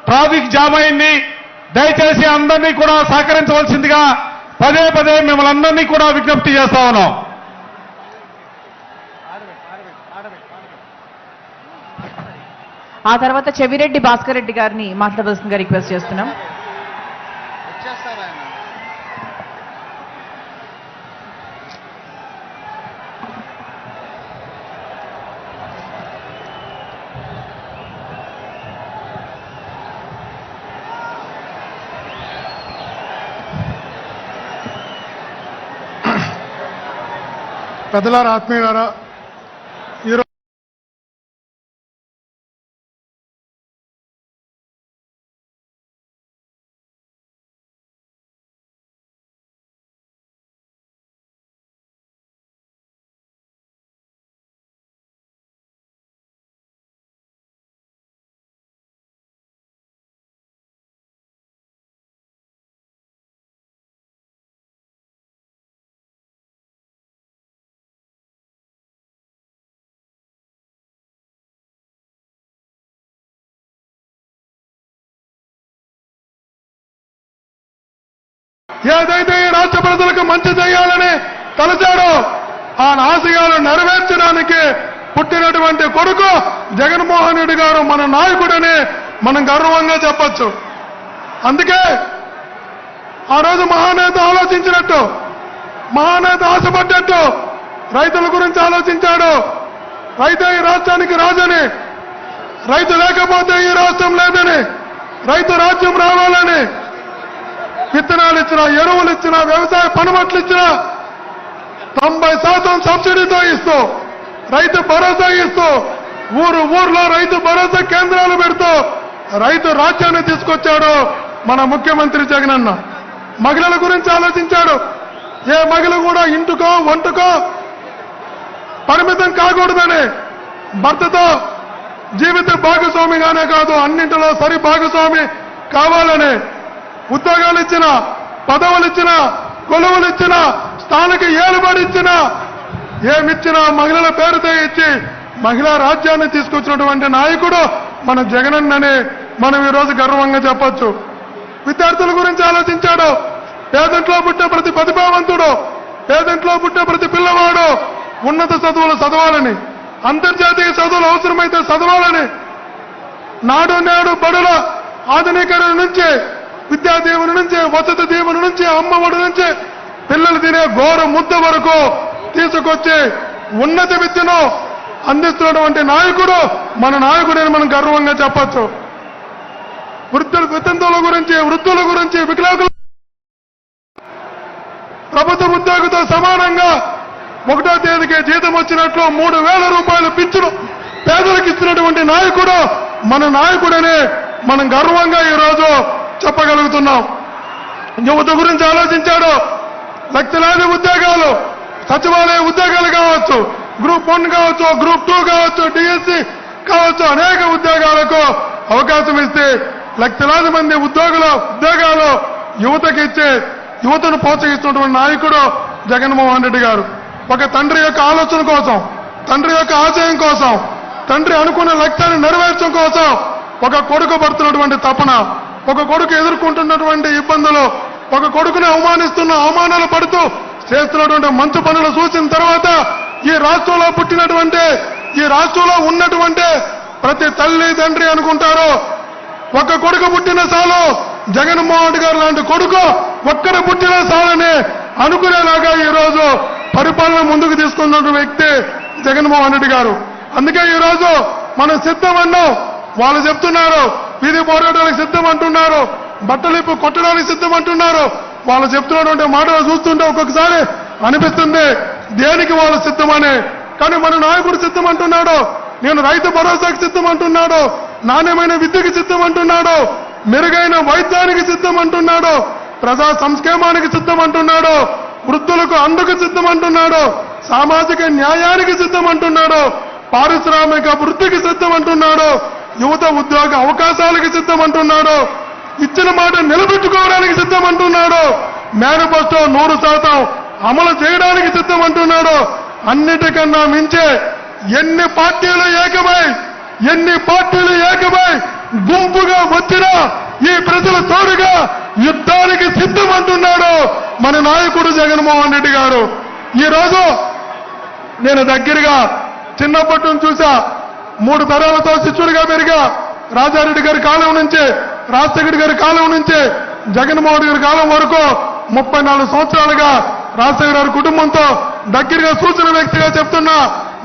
Traffic jam అయింది. దయచేసి అందరినీ కూడా సహకరించవలసిందిగా పదే పదే మిమ్మల్ని అందరినీ కూడా విజ్ఞప్తి చేస్తా ఉన్నాం. ఆ తర్వాత చెవిరెడ్డి భాస్కర్ రెడ్డి గారిని మాట్లాడవలసిందిగా రిక్వెస్ట్ చేస్తున్నాం. పెద్దలారా, ఆత్మీయులారా, ఈరోజు ఏదైతే ఈ రాష్ట్ర ప్రజలకు మంచి చేయాలని తలచాడో ఆ ఆశయాలు నెరవేర్చడానికి పుట్టినటువంటి కొడుకు జగన్మోహన్ రెడ్డి గారు మన నాయకుడని మనం గర్వంగా చెప్పొచ్చు. అందుకే ఆ రోజు మహానేత ఆలోచించినట్టు, మహానేత ఆశపడ్డట్టు రైతుల గురించి ఆలోచించాడు. రైతే ఈ రాష్ట్రానికి రాజని, రైతు లేకపోతే ఈ రాష్ట్రం లేదని, రైతు రాజ్యం రావాలని విత్తనాలు ఇచ్చినా, ఎరువులు ఇచ్చినా, వ్యవసాయ పనిముట్లు ఇచ్చినా 90% సబ్సిడీతో ఇస్తూ, రైతు భరోసా ఇస్తూ, ఊర్లో రైతు భరోసా కేంద్రాలు పెడుతూ రైతు రాజ్యాన్ని తీసుకొచ్చాడు మన ముఖ్యమంత్రి జగనన్న. మహిళల గురించి ఆలోచించాడు. ఏ మహిళ కూడా ఇంటికో వంటకో పరిమితం కాకూడదని, భర్తతో జీవిత భాగస్వామిగానే కాదు అన్నింటిలో సరి భాగస్వామి కావాలని ఉద్యోగాలు ఇచ్చిన, పదవులు ఇచ్చిన, కొలువులు ఇచ్చిన, స్థానిక ఏలుబడి ఇచ్చిన, ఏమిచ్చినా మహిళల పేరుతో ఇచ్చి మహిళా రాజ్యాన్ని తీసుకొచ్చినటువంటి నాయకుడు మన జగనన్నని మనం ఈరోజు గర్వంగా చెప్పొచ్చు. విద్యార్థుల గురించి ఆలోచించాడు. పేదంట్లో పుట్టే ప్రతి ప్రతిభావంతుడు, పేదంట్లో పుట్టే ప్రతి పిల్లవాడు ఉన్నత చదువులు చదవాలని, అంతర్జాతీయ చదువులు అవసరమైతే చదవాలని, నాడు నేడు బడుల ఆధునీకరణ నుంచి, విద్యా దీవెన నుంచి, వసతి దీవెన నుంచి, అమ్మఒడి నుంచి పిల్లలు తినే ఘోర ముద్ద వరకు తీసుకొచ్చి ఉన్నత విద్యను అందిస్తున్నటువంటి నాయకుడు మన నాయకుడని మనం గర్వంగా చెప్పొచ్చు. వితంతువుల గురించి, వృద్ధుల గురించి, వికలాంగుల ప్రభుత్వ ఉద్యోగితో సమానంగా 1వ తేదీకి జీతం వచ్చినట్లు 3,000 రూపాయలు పింఛను పేదలకు ఇచ్చినటువంటి నాయకుడు మన నాయకుడని మనం గర్వంగా ఈరోజు చెప్పగలుగుతున్నాం. యువత గురించి ఆలోచించాడు. లక్షలాది ఉద్యోగాలు, సచివాలయ ఉద్యోగాలు కావచ్చు, గ్రూప్ 1 కావచ్చు, గ్రూప్ 2 కావచ్చు, డిఎస్సి కావచ్చు, అనేక ఉద్యోగాలకు అవకాశం ఇస్తే లక్షలాది మంది ఉద్యోగాలు యువతకి ఇచ్చి యువతను ప్రోత్సహిస్తున్నటువంటి నాయకుడు జగన్మోహన్ రెడ్డి గారు. ఒక తండ్రి యొక్క ఆలోచన కోసం, తండ్రి యొక్క ఆశయం కోసం, తండ్రి అనుకున్న లక్ష్యాన్ని నెరవేర్చడం కోసం ఒక కొడుకు పడుతున్నటువంటి తపన, ఒక కొడుకు ఎదుర్కొంటున్నటువంటి ఇబ్బందులు, ఒక కొడుకుని అవమానాలు పడుతూ చేస్తున్నటువంటి మంచి పనులు చూసిన తర్వాత ఈ రాష్ట్రంలో పుట్టినటువంటి, ఈ రాష్ట్రంలో ఉన్నటువంటి ప్రతి తల్లి తండ్రి అనుకుంటారు ఒక కొడుకు పుట్టిన చాలు, జగన్మోహన్ రెడ్డి గారు లాంటి కొడుకు ఒక్కడ పుట్టిన చాలని అనుకునేలాగా ఈరోజు పరిపాలన ముందుకు తీసుకున్న వ్యక్తి జగన్మోహన్ రెడ్డి గారు. అందుకే ఈరోజు మనం సిద్ధం అన్నాం. వాళ్ళు చెప్తున్నారు వీధి పోరాటానికి సిద్ధం అంటున్నారు, బట్టలిప్పు కొట్టడానికి సిద్ధం అంటున్నారు. వాళ్ళు చెప్తున్నటువంటి మాటలు చూస్తుంటే ఒక్కొక్కసారి అనిపిస్తుంది దేనికి వాళ్ళు సిద్ధమని. కానీ మన నాయకుడు సిద్ధం అంటున్నాడు, నేను రైతు భరోసాకి సిద్ధం అంటున్నాడు, నాణ్యమైన విద్యకి సిద్ధం అంటున్నాడు, మెరుగైన వైద్యానికి సిద్ధం అంటున్నాడు, ప్రజా సంక్షేమానికి సిద్ధం అంటున్నాడు, వృద్ధులకు అందుకు సిద్ధం అంటున్నాడు, సామాజిక న్యాయానికి సిద్ధం అంటున్నాడు, పారిశ్రామిక వృద్ధికి సిద్ధం అంటున్నాడు, యువత ఉద్యోగ అవకాశాలకు సిద్ధం అంటున్నాడు, ఇచ్చిన మాట నిలబెట్టుకోవడానికి సిద్ధం అంటున్నాడు, మేనిఫెస్టో 100% అమలు చేయడానికి సిద్ధం అంటున్నాడు. అన్నిటికన్నా మించే ఎన్ని పార్టీలు ఏకమై గుంపుగా వచ్చినా ఈ ప్రజల తోడుగా యుద్ధానికి సిద్ధమంటున్నాడు మన నాయకుడు జగన్మోహన్ రెడ్డి గారు. ఈ రోజు నేను దగ్గరగా చిన్నప్పటి నుంచి చూసా. 3 తరాలతో శిష్యుడిగా పెరిగా. రాజారెడ్డి గారి కాలం నుంచి, రాజశేఖర్ గారి కాలం నుంచి, జగన్మోహన్ గారి కాలం వరకు 34 సంవత్సరాలుగా రాజశేఖర్ గారి కుటుంబంతో దగ్గరగా సూచన వ్యక్తిగా చెప్తున్నా.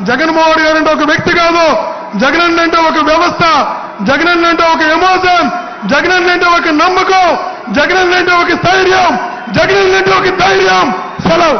జగన్మోహన్ గారు అంటే ఒక వ్యక్తి కాదు, జగన్ అంటే ఒక వ్యవస్థ, జగన్ అంటే ఒక ఎమోషన్, జగన్ అంటే ఒక నమ్మకం, జగన్ అంటే ఒక స్థైర్యం, జగన్ అంటే ఒక ధైర్యం. సెలవు.